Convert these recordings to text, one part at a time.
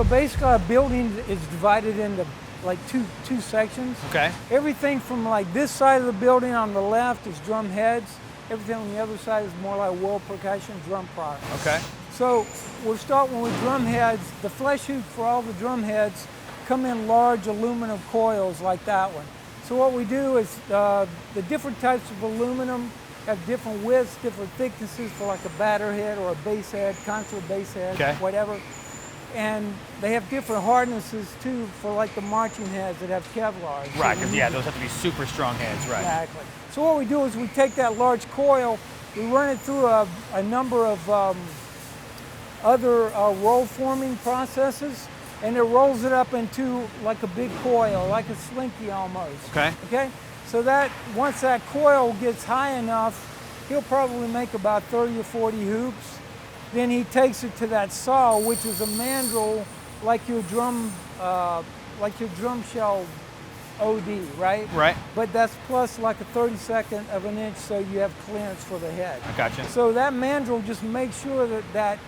basically a building is divided into like two sections. Okay. Everything from like this side of the building on the left is drum heads. Everything on the other side is more like world percussion, drum products. Okay. So we're starting with drum heads. The flesh hoop for all the drum heads come in large aluminum coils like that one. So what we do is the different types of aluminum have different widths, different thicknesses for like a batter head or a bass head, concert bass head, okay. whatever. And they have different hardnesses too for like the marching heads that have Kevlar. Right, because yeah, those have to be super strong heads, right. Exactly. So what we do is we take that large coil, we run it through a number of other roll forming processes, and it rolls it up into like a big coil, like a slinky almost. Okay. Okay? So that once that coil gets high enough, he'll probably make about 30 or 40 hoops. Then he takes it to that saw, which is a mandrel like your drum shell OD, right? Right. But that's plus like a 32nd of an inch, so you have clearance for the head. I gotcha. So that mandrel just makes sure that that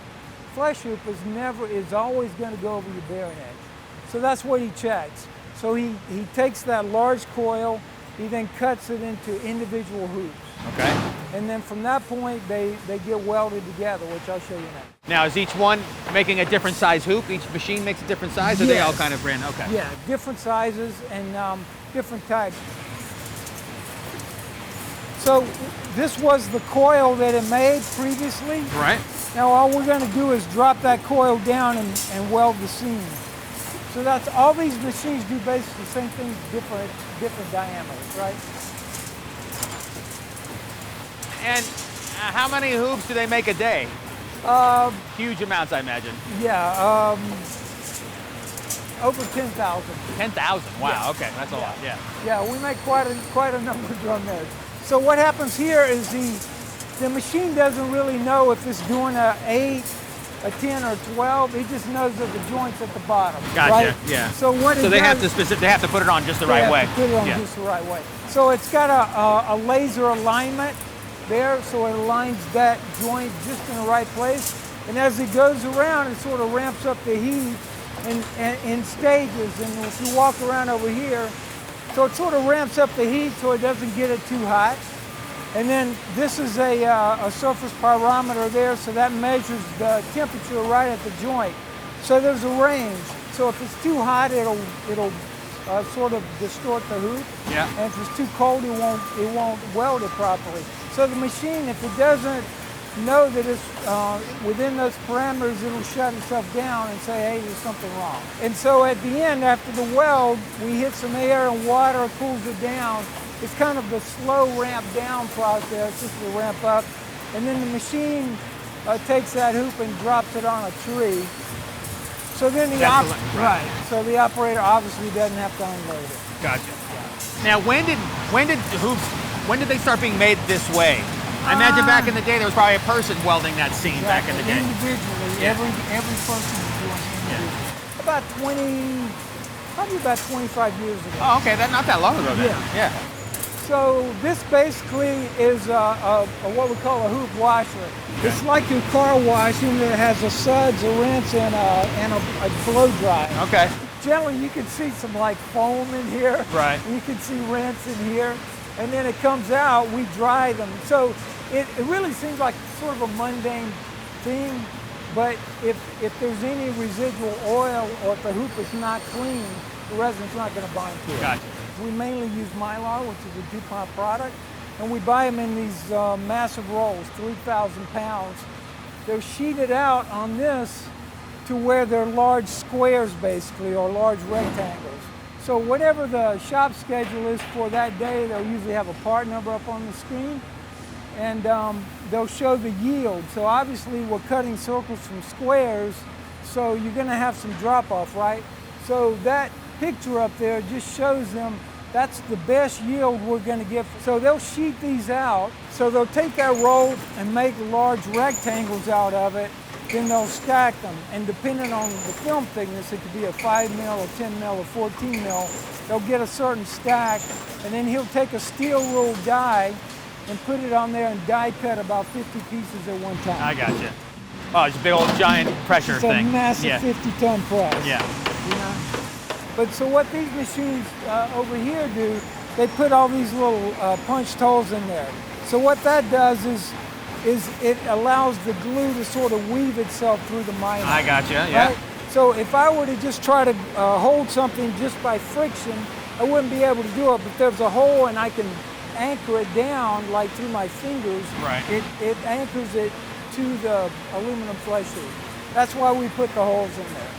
flesh hoop is always going to go over your bearing edge. So that's what he checks. So he takes that large coil, he then cuts it into individual hoops. Okay. And then from that point, they get welded together, which I'll show you now. Now, is each one making a different size hoop? Each machine makes a different size, or yes. they all kind of ran? Okay. Yeah, different sizes and different types. So this was the coil that it made previously. Right. Now all we're going to do is drop that coil down and weld the seam. So that's all these machines do basically the same thing, different diameters, right? And how many hoops do they make a day? Huge amounts, I imagine. Yeah, over 10,000. 10,000, wow, yeah. Okay, that's a lot, yeah. Yeah, we make quite a number of drum heads. So what happens here is the machine doesn't really know if it's doing a 8, a 10, or 12. It just knows that the joint's at the bottom. Gotcha, right? yeah. So what they have to put it on just the right way. They have to put it on just the right way. So it's got a laser alignment there, so it aligns that joint just in the right place. And as it goes around, it sort of ramps up the heat in stages. And if you walk around over here, so it sort of ramps up the heat so it doesn't get it too hot. And then this is a surface pyrometer there, so that measures the temperature right at the joint. So there's a range. So if it's too hot, it'll sort of distort the hoop. Yeah. And if it's too cold, it won't weld it properly. So the machine, if it doesn't know that it's within those parameters, it'll shut itself down and say, hey, there's something wrong. And so at the end, after the weld, we hit some air and water, cools it down. It's kind of the slow ramp down process, just to ramp up. And then the machine takes that hoop and drops it on a tree. So then the operator obviously doesn't have to unload it. Gotcha. Yeah. Now, when did they start being made this way? I imagine back in the day there was probably a person welding that seam back in the day. Individually, yeah. every person was doing it individually. Probably about 25 years ago. Oh, okay, not that long ago then. Yeah. So this basically is what we call a hoop washer. Okay. It's like your car washing that has a suds, a rinse, and a blow dry. Okay. Generally, you can see some like foam in here. Right. You can see rinse in here. And then it comes out, we dry them. So it really seems like sort of a mundane thing, but if there's any residual oil or if the hoop is not clean, the resin's not going to bind to it. Gotcha. We mainly use Mylar, which is a DuPont product, and we buy them in these massive rolls, 3,000 pounds. They're sheeted out on this to where they're large squares basically, or large rectangles. So whatever the shop schedule is for that day, they'll usually have a part number up on the screen, and they'll show the yield. So obviously we're cutting circles from squares, so you're gonna have some drop off, right? So that picture up there just shows them that's the best yield we're gonna get. So they'll sheet these out. So they'll take that roll and make large rectangles out of it, then they'll stack them. And depending on the film thickness, it could be a 5 mil, or 10 mil, or 14 mil, they'll get a certain stack, and then he'll take a steel rule die and put it on there and die cut about 50 pieces at one time. I gotcha. Oh, it's a big old giant pressure It's thing. a massive 50-ton press. Yeah. You know? But so what these machines over here do, they put all these little punched holes in there. So what that does is it allows the glue to sort of weave itself through the mylar. I gotcha, yeah. Right? So if I were to just try to hold something just by friction, I wouldn't be able to do it. But there's a hole and I can anchor it down like through my fingers. Right. It anchors it to the aluminum flesh hoop. That's why we put the holes in there.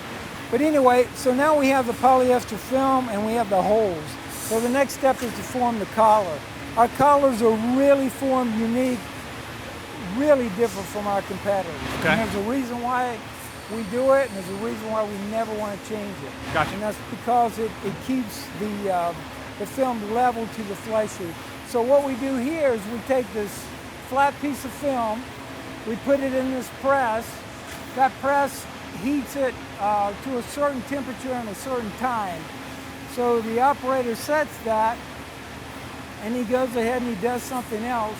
But anyway, so now we have the polyester film and we have the holes. So the next step is to form the collar. Our collars are really formed unique, really different from our competitors. Okay. And there's a reason why we do it, and there's a reason why we never want to change it. Gotcha. And that's because it keeps the film level to the flesh hoop. So what we do here is we take this flat piece of film, we put it in this press. That press heats it to a certain temperature and a certain time. So the operator sets that, and he goes ahead and he does something else,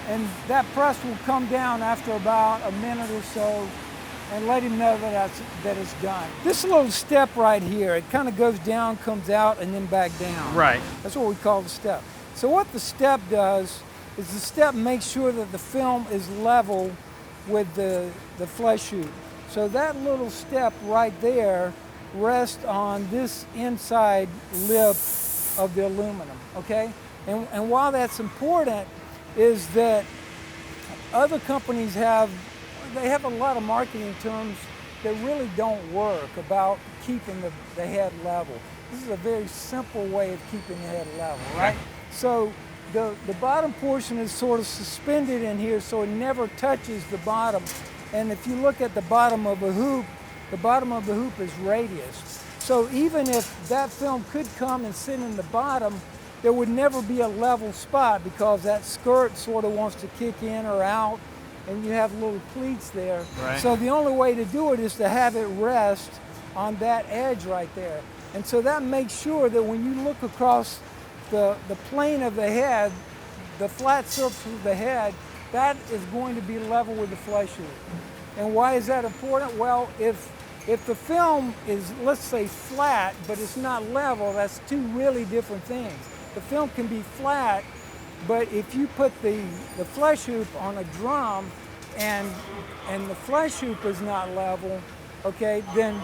and that press will come down after about a minute or so and let him know that it's done. This little step right here, it kind of goes down, comes out, and then back down. Right. That's what we call the step. So what the step does is the step makes sure that the film is level with the flesh hoop. So that little step right there rests on this inside lip of the aluminum, okay? And why that's important is that other companies have a lot of marketing terms that really don't work about keeping the head level. This is a very simple way of keeping the head level, right? So the bottom portion is sort of suspended in here so it never touches the bottom. And if you look at the bottom of a hoop, the bottom of the hoop is radius. So even if that film could come and sit in the bottom, there would never be a level spot because that skirt sort of wants to kick in or out, and you have little pleats there. Right. So the only way to do it is to have it rest on that edge right there. And so that makes sure that when you look across the plane of the head, the flat surface of the head, that is going to be level with the flesh hoop. And why is that important? Well, if the film is, let's say, flat, but it's not level, that's two really different things. The film can be flat, but if you put the flesh hoop on a drum and the flesh hoop is not level, okay, then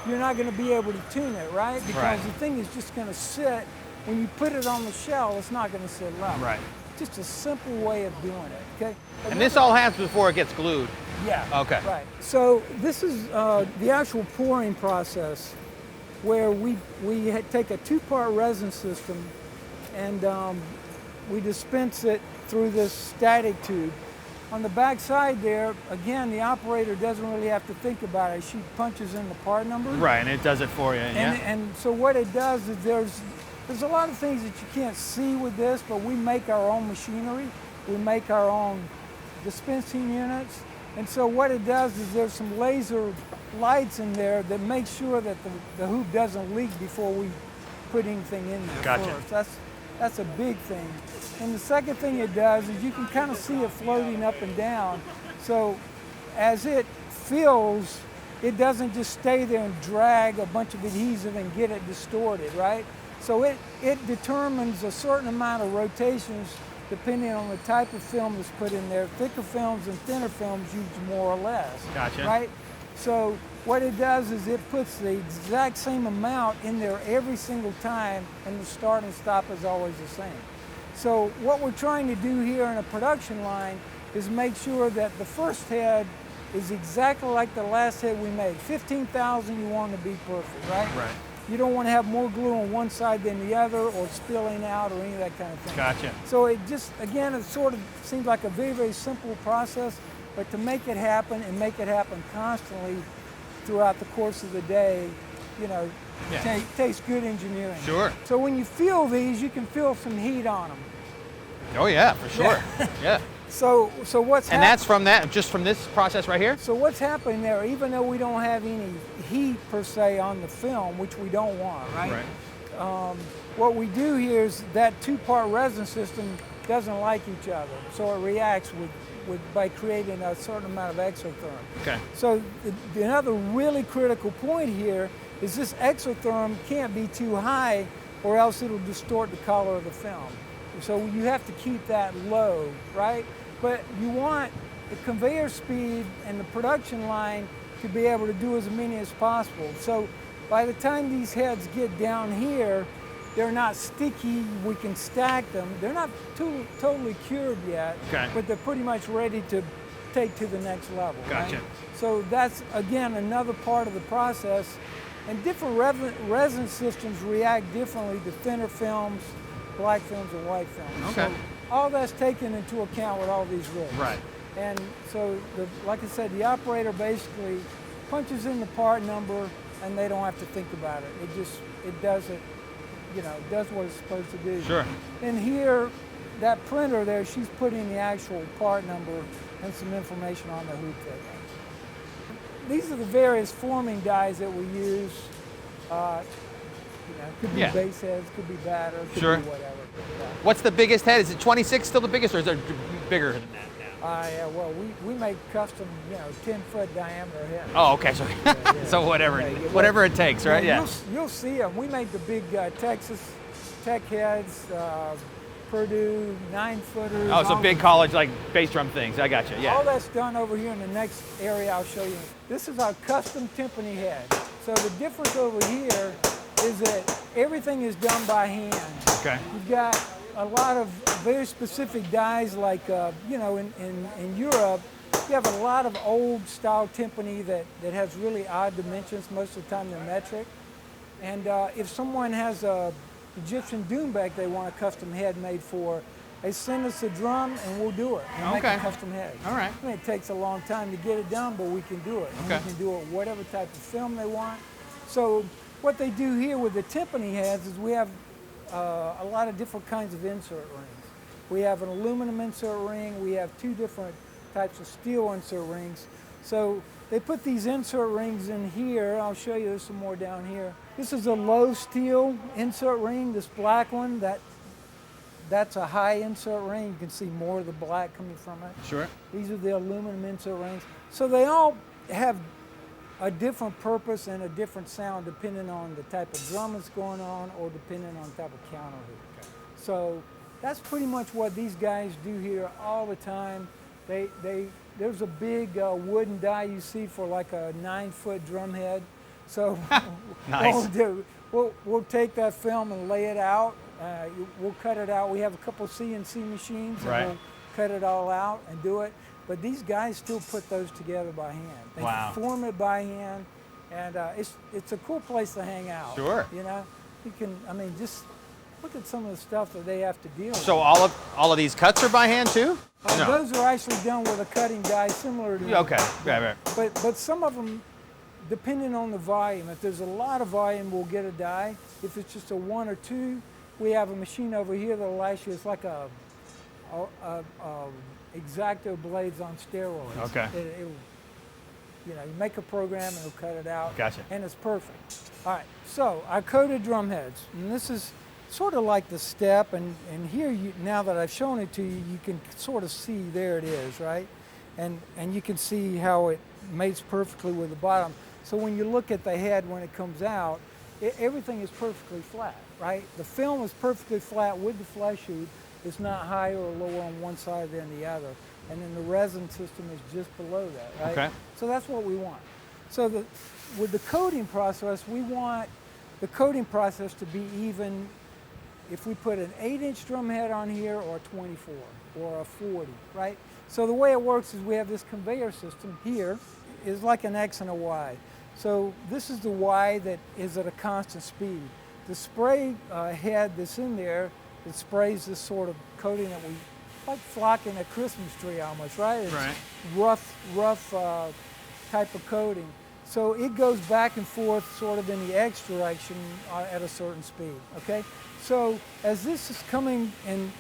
you're not going to be able to tune it, right? Because the thing is just going to sit. When you put it on the shell, it's not going to sit level. Right. Just a simple way of doing it, okay? And this all happens before it gets glued. Yeah. Okay. Right. So this is the actual pouring process, where we take a two-part resin system, and we dispense it through this static tube. On the back side there, again, the operator doesn't really have to think about it. She punches in the part number. Right, and it does it for you. And so what it does is there's a lot of things that you can't see with this, but we make our own machinery. We make our own dispensing units. And so what it does is there's some laser lights in there that make sure that the hoop doesn't leak before we put anything in there. Gotcha. First. That's a big thing. And the second thing it does is you can kind of see it floating up and down. So as it fills, it doesn't just stay there and drag a bunch of adhesive and get it distorted, right? So it determines a certain amount of rotations depending on the type of film that's put in there. Thicker films and thinner films use more or less. Gotcha. Right? So what it does is it puts the exact same amount in there every single time, and the start and stop is always the same. So what we're trying to do here in a production line is make sure that the first head is exactly like the last head we made. 15,000, you want to be perfect, right? Right. You don't want to have more glue on one side than the other or spilling out or any of that kind of thing. Gotcha. So it just, again, it sort of seems like a very, very simple process, but to make it happen and make it happen constantly throughout the course of the day, you know, takes good engineering. Sure. So when you feel these, you can feel some heat on them. Oh yeah, for sure. Yeah. So what's And that's from that, just from this process right here? So what's happening there, even though we don't have any heat per se on the film, which we don't want, right? Right. What we do here is that two-part resin system doesn't like each other, so it reacts by creating a certain amount of exotherm. Okay. So another really critical point here is this exotherm can't be too high or else it'll distort the color of the film. So you have to keep that low, right? But you want the conveyor speed and the production line to be able to do as many as possible. So by the time these heads get down here, they're not sticky, we can stack them. They're not totally cured yet, okay, but they're pretty much ready to take to the next level. Gotcha. Right? So that's, again, another part of the process. And different resin systems react differently to thinner films, black films, and white films. Okay. So all that's taken into account with all these rigs. Right. And so, like I said, the operator basically punches in the part number and they don't have to think about it. It does it, does what it's supposed to do. Sure. And here, that printer there, she's putting the actual part number and some information on the hoop there. These are the various forming dies that we use. Could be base heads, could be batter, could sure, be whatever. What's the biggest head? Is it 26 still the biggest, or is it bigger than that now? Yeah, well, we make custom, 10-foot diameter heads. Oh, okay. So, so whatever it takes, right? Yeah. You'll see them. We make the big Texas Tech heads, Purdue 9-footers. Oh, so big college like bass drum things. I got you. Yeah. All that's done over here in the next area I'll show you. This is our custom timpani head. So the difference over here is that everything is done by hand. Okay. You've got a lot of very specific dies, like in Europe, you have a lot of old style timpani that has really odd dimensions. Most of the time they're metric. And if someone has a Egyptian Doombeck they want a custom head made for, they send us a drum and we'll do it. We'll make a custom head. All right. I mean, it takes a long time to get it done, but we can do it. And okay. we can do it whatever type of film they want. So what they do here with the timpani heads is we have a lot of different kinds of insert rings. We have an aluminum insert ring. We have 2 different types of steel insert rings. So they put these insert rings in here. I'll show you some more down here. This is a low steel insert ring, this black one. That's a high insert ring. You can see more of the black coming from it. Sure. These are the aluminum insert rings. So they all have a different purpose and a different sound depending on the type of drum that's going on or depending on the type of counter hoop. Okay. So that's pretty much what these guys do here all the time. There's a big wooden die you see for like a 9-foot drum head. So nice. We'll take that film and lay it out. We'll cut it out. We have a couple CNC machines and we'll cut it all out and do it. But these guys still put those together by hand. They form it by hand, and it's a cool place to hang out. Sure. You can, just look at some of the stuff that they have to deal with. So all of these cuts are by hand too? No. Those are actually done with a cutting die similar to okay. Right. But some of them, depending on the volume, if there's a lot of volume, we'll get a die. If it's just a 1 or 2, we have a machine over here that'll actually, it's like a X-Acto blades on steroids. Okay. You make a program and it'll cut it out. Gotcha. And it's perfect. All right, so our coated drum heads. And this is sort of like the step, and here, now that I've shown it to you, you can sort of see there it is, right? And you can see how it mates perfectly with the bottom. So when you look at the head when it comes out, everything is perfectly flat, right? The film is perfectly flat with the flesh hoop. It's not higher or lower on one side than the other. And then the resin system is just below that, right? Okay. So that's what we want. So with the coating process, we want the coating process to be even if we put an 8-inch drum head on here or a 24 or a 40, right? So the way it works is we have this conveyor system here, is like an X and a Y. So this is the Y that is at a constant speed. The spray head that's in there, it sprays this sort of coating that we, like flocking a Christmas tree almost, right? It's rough type of coating. So it goes back and forth sort of in the X direction at a certain speed, okay? So as this is coming in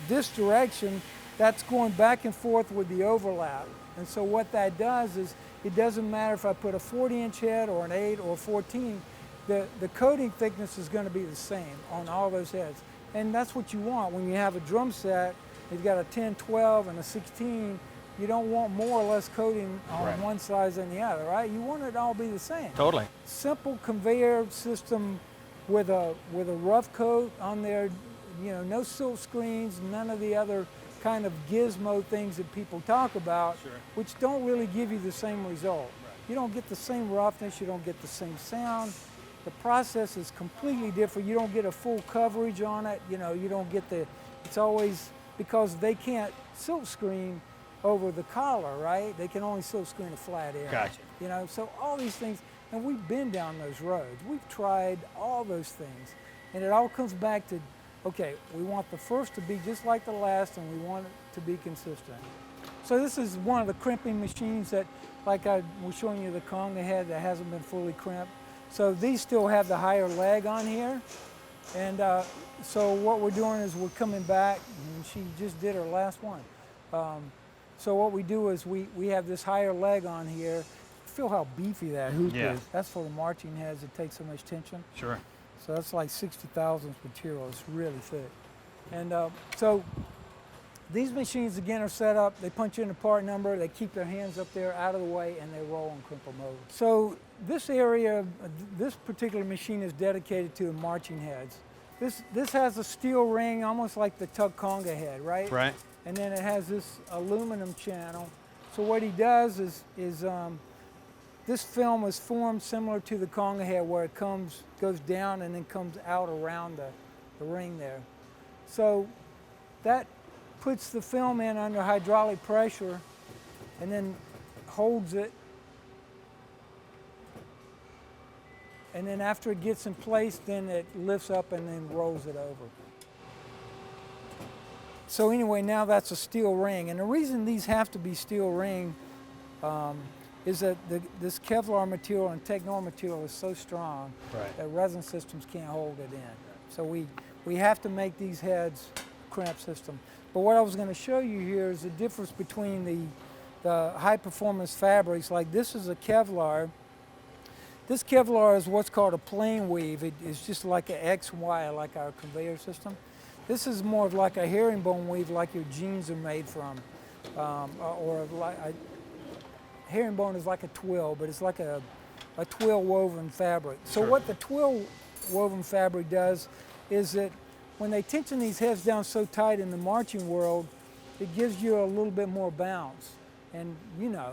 this direction, that's going back and forth with the overlap. And so what that does is, it doesn't matter if I put a 40-inch head or an 8 or 14, the coating thickness is going to be the same on all those heads. And that's what you want when you have a drum set. You've got a 10, 12, and a 16. You don't want more or less coating on one side than the other, right? You want it to all be the same. Totally. Simple conveyor system with a rough coat on there. You know, no silk screens, none of the other kind of gizmo things that people talk about, which don't really give you the same result. You don't get the same roughness, you don't get the same sound. The process is completely different. You don't get a full coverage on it. You know, you don't get it's always, because they can't silk screen over the collar, right? They can only silk screen a flat area. Gotcha. You know, so all these things, and we've been down those roads. We've tried all those things. And it all comes back to, okay, we want the first to be just like the last, and we want it to be consistent. So this is one of the crimping machines that, like I was showing you the conga head that hasn't been fully crimped. So these still have the higher leg on here. And so what we're doing is we're coming back, and she just did her last one. So what we do is we have this higher leg on here. Feel how beefy that hoop is. That's for the marching heads that take so much tension. Sure. So that's like 60 thousandths material. It's really thick. And so these machines, again, are set up. They punch in the part number. They keep their hands up there out of the way, and they roll and crimp them over. So this area, this particular machine is dedicated to the marching heads. This has a steel ring, almost like the tug conga head, right? Right. And then it has this aluminum channel. So what he does is this film is formed similar to the conga head, where it goes down and then comes out around the ring there. So that puts the film in under hydraulic pressure and then holds it. And then after it gets in place, then it lifts up and then rolls it over. So anyway, now that's a steel ring. And the reason these have to be steel ring is that this Kevlar material and Technor material is so strong that resin systems can't hold it in. So we have to make these heads crimp system. But what I was going to show you here is the difference between the high performance fabrics. Like this is a Kevlar. This Kevlar is what's called a plane weave. It's just like an XY, like our conveyor system. This is more of like a herringbone weave, like your jeans are made from, or like herringbone is like a twill, but it's like a twill woven fabric. So what the twill woven fabric does is that when they tension these heads down so tight in the marching world, it gives you a little bit more bounce. And you know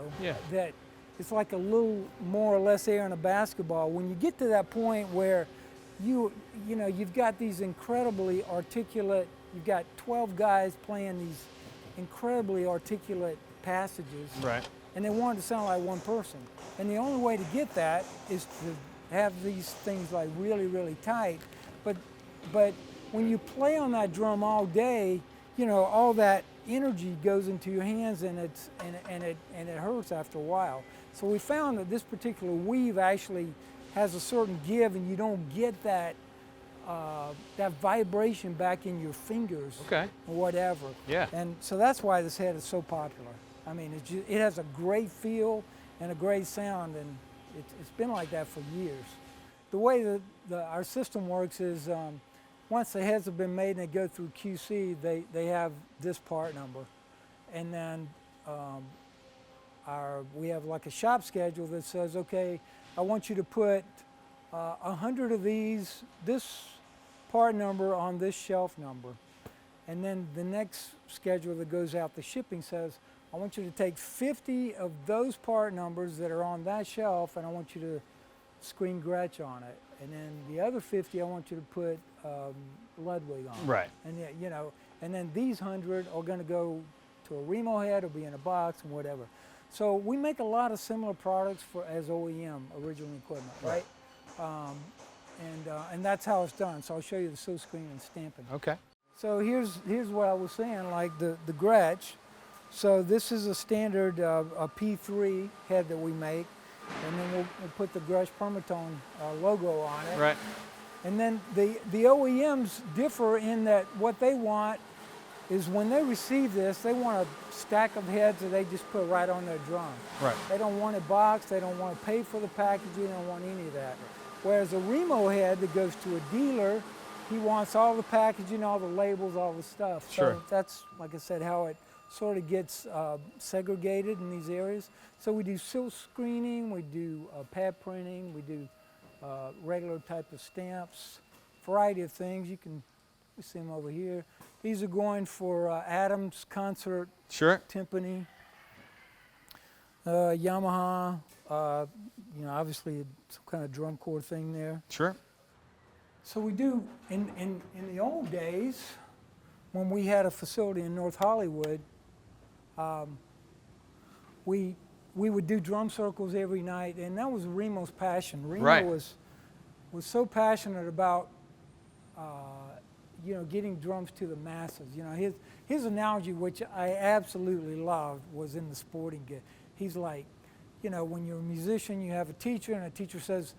that it's like a little more or less air in a basketball. When you get to that point where you've got these incredibly articulate, you've got 12 guys playing these incredibly articulate passages. Right. And they want it to sound like one person. And the only way to get that is to have these things like really, really tight. But when you play on that drum all day, you know, all that energy goes into your hands, and it hurts after a while. So we found that this particular weave actually has a certain give, and you don't get that vibration back in your fingers or whatever. Yeah. And so that's why this head is so popular. I mean, it has a great feel and a great sound, and it's been like that for years. The way that our system works is once the heads have been made and they go through QC, they have this part number. And then we have like a shop schedule that says, okay, I want you to put 100 of these, this part number on this shelf number. And then the next schedule that goes out, the shipping, says, I want you to take 50 of those part numbers that are on that shelf, and I want you to screen Gretsch on it. And then the other 50, I want you to put Ludwig on. Right. And you know, and then these 100 are going to go to a Remo head or be in a box and whatever. So we make a lot of similar products as OEM, original equipment, right? And that's how it's done. So I'll show you the silk screen and stamping. Okay. So here's what I was saying, like the Gretsch. So this is a standard a P3 head that we make, and then we'll put the Gretsch Permatone logo on it. Right. And then the OEMs differ in that what they want is when they receive this, they want a stack of heads that they just put right on their drum. Right. They don't want it boxed, they don't want to pay for the packaging, they don't want any of that. Whereas a Remo head that goes to a dealer he wants all the packaging, all the labels, all the stuff. Sure. So that's, like I said, how it sort of gets segregated in these areas. So we do silk screening, we do pad printing, we do regular type of stamps, variety of things. You can see them over here. These are going for Adam's concert, Sure. Timpani, Yamaha, you know, obviously some kind of drum corps thing there. Sure. So we do, in the old days, when we had a facility in North Hollywood, we would do drum circles every night, and that was Remo's passion. Remo Right. was so passionate about, you know, getting drums to the masses. You know, his analogy, which I absolutely loved, was in the sporting good. He's like, you know, when you're a musician, you have a teacher, and a teacher says,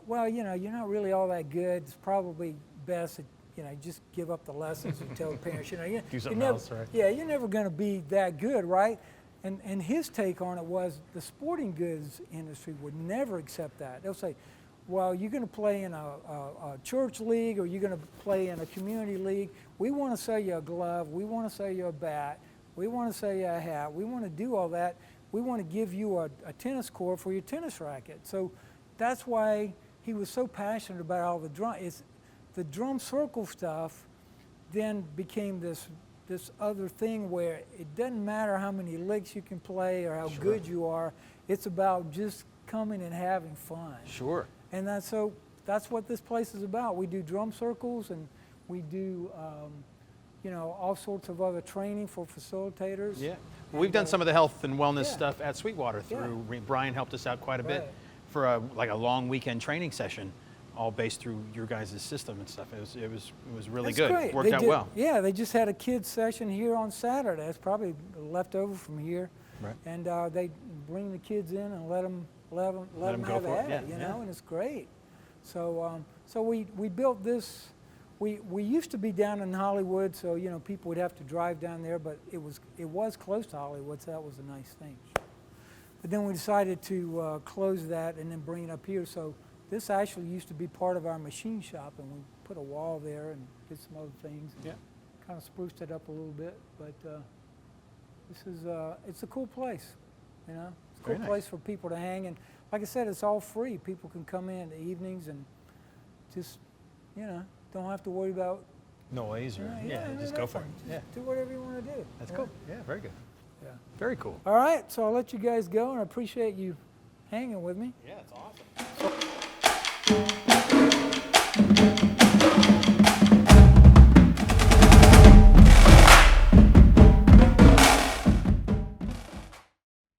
well, you know, you're not really all that good. It's probably best that, you know, just give up the lessons and tell the parents, you know, Do something else, right? Yeah, you're never going to be that good, right? And his take on it was the sporting goods industry would never accept that. They'll say, well, you're going to play in a church league, or you're going to play in a community league. We want to sell you a glove. We want to sell you a bat. We want to sell you a hat. We want to do all that. We want to give you a tennis court for your tennis racket. So that's why he was so passionate about all the drum. The drum circle stuff then became this other thing where it doesn't matter how many licks you can play or how good you are. It's about just coming and having fun. Sure. And that's what this place is about. We do drum circles, and we do you know, all sorts of other training for facilitators. Yeah. Well, we've done some of the health and wellness Yeah. stuff at Sweetwater through Brian helped us out quite a bit Right. for like a long weekend training session, all based through your guys' system and stuff. It was really That's good. great. Worked out well. Yeah, they just had a kids session here on Saturday. It's probably left over from here. Right. And they bring the kids in and let them go have for it. at Yeah, it, you yeah. know, and it's great. So so we built this. We used to be down in Hollywood, so you know people would have to drive down there, but it was close to Hollywood, so that was a nice thing. But then we decided to close that and then bring it up here. So this actually used to be part of our machine shop, and we put a wall there and did some other things. Yeah. Kind of spruced it up a little bit, but this is it's a cool place, you know. It's a cool Very nice. place for people to hang, and like I said, it's all free. People can come in the evenings and just, you know, don't have to worry about. Noise or just go for it. Just Yeah, do whatever you want to do. that's Yeah. cool. Yeah, very good. Yeah. Very cool. All right, so I'll let you guys go, and I appreciate you hanging with me. Yeah, it's awesome.